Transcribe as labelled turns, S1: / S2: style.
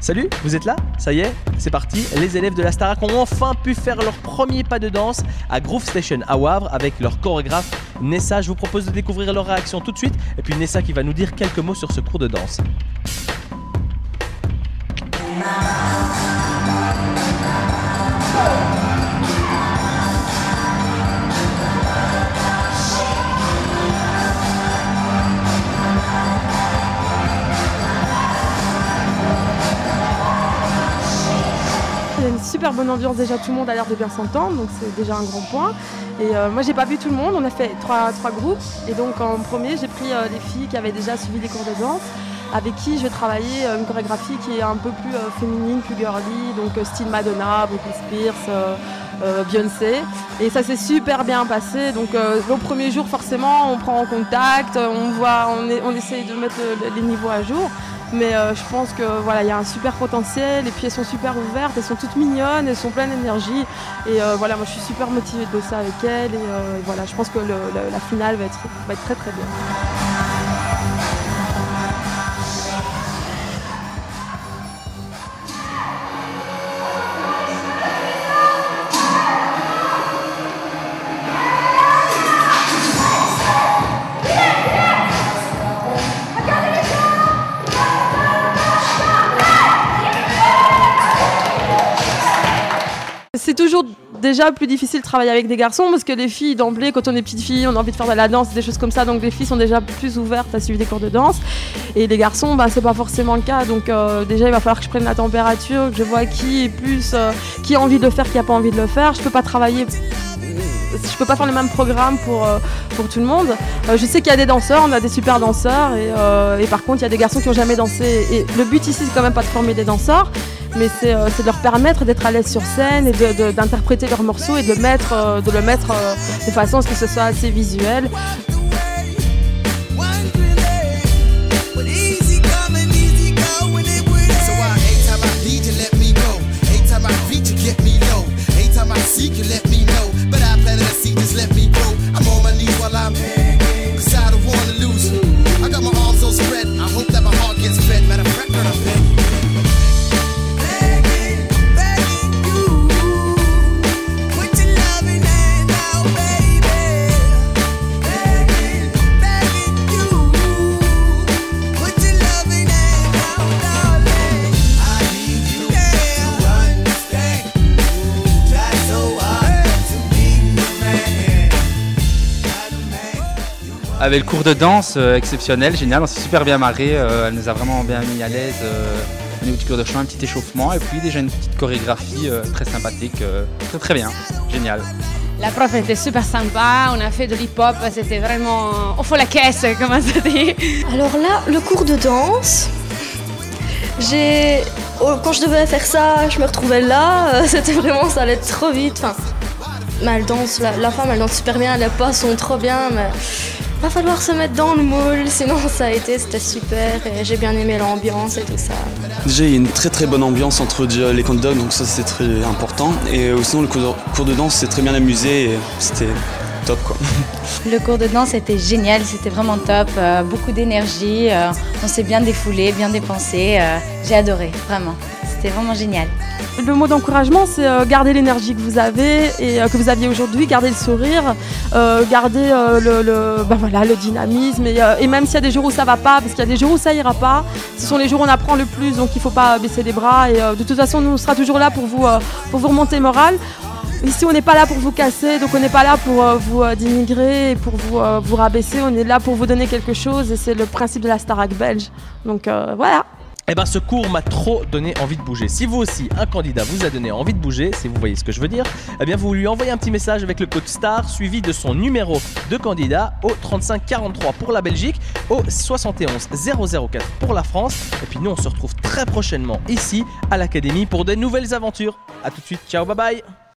S1: Salut, vous êtes là? Ça y est, c'est parti. Les élèves de la Starac ont enfin pu faire leur premier pas de danse à Groove Station à Wavre avec leur chorégraphe Nessa. Je vous propose de découvrir leur réaction tout de suite. Et puis Nessa qui va nous dire quelques mots sur ce cours de danse.
S2: Il y a une super bonne ambiance déjà, tout le monde a l'air de bien s'entendre, donc c'est déjà un grand point. Et moi j'ai pas vu tout le monde, on a fait trois groupes et donc en premier j'ai pris les filles qui avaient déjà suivi des cours de danse avec qui je vais travailler une chorégraphie qui est un peu plus féminine, plus girly, donc style Madonna, Britney Spears, Beyoncé. Et ça s'est super bien passé, donc au premier jour forcément on prend en contact, on essaye de mettre les niveaux à jour. Mais je pense que voilà, il y a un super potentiel et puis elles sont super ouvertes, elles sont toutes mignonnes, elles sont pleines d'énergie et voilà, moi je suis super motivée de bosser avec elles et voilà, je pense que la finale va être très très bien. C'est toujours déjà plus difficile de travailler avec des garçons parce que les filles d'emblée, quand on est petite fille, on a envie de faire de la danse, des choses comme ça, donc les filles sont déjà plus ouvertes à suivre des cours de danse et les garçons, c'est pas forcément le cas, donc déjà il va falloir que je prenne la température, que je vois qui est plus, qui a envie de le faire, qui a pas envie de le faire. Je peux pas travailler, je peux pas faire le même programme pour tout le monde. Je sais qu'il y a des danseurs, on a des super danseurs et par contre il y a des garçons qui n'ont jamais dansé et le but ici c'est quand même pas de former des danseurs, mais c'est de leur permettre d'être à l'aise sur scène et d'interpréter leurs morceaux et de le mettre de façon à ce que ce soit assez visuel.
S3: Avec le cours de danse exceptionnel, génial, on s'est super bien marré, elle nous a vraiment bien mis à l'aise au niveau du cours de chant, un petit échauffement et puis déjà une petite chorégraphie très sympathique, très bien, génial.
S4: La prof était super sympa, on a fait de l'hip-hop, c'était vraiment au fond la caisse, comme on se dit.
S5: Alors là, le cours de danse, quand je devais faire ça, je me retrouvais là, c'était vraiment, ça allait trop vite. Enfin, elle danse, la femme elle danse super bien, les pas sont trop bien, mais va falloir se mettre dans le moule, sinon c'était super et j'ai bien aimé l'ambiance et tout ça.
S6: Déjà il y a une très bonne ambiance entre les candidats, donc ça c'est très important. Et sinon le cours de danse s'est très bien amusé et c'était top quoi.
S7: Le cours de danse était génial, c'était vraiment top, beaucoup d'énergie, on s'est bien défoulé, bien dépensé, j'ai adoré, vraiment, c'était vraiment génial.
S2: Le mot d'encouragement, c'est garder l'énergie que vous avez et que vous aviez aujourd'hui, garder le sourire, garder le dynamisme et même s'il y a des jours où ça va pas, parce qu'il y a des jours où ça ira pas, ce sont les jours où on apprend le plus, donc il ne faut pas baisser les bras et de toute façon nous on sera toujours là pour vous remonter le moral. Ici on n'est pas là pour vous casser, donc on n'est pas là pour vous dénigrer et pour vous rabaisser, on est là pour vous donner quelque chose et c'est le principe de la Starac belge, donc voilà.
S1: Eh ben ce cours m'a trop donné envie de bouger. Si vous aussi, un candidat vous a donné envie de bouger, si vous voyez ce que je veux dire, eh bien vous lui envoyez un petit message avec le code STAR suivi de son numéro de candidat au 35 43 pour la Belgique, au 71 004 pour la France. Et puis nous on se retrouve très prochainement ici à l'Académie pour de nouvelles aventures. A tout de suite, ciao, bye bye.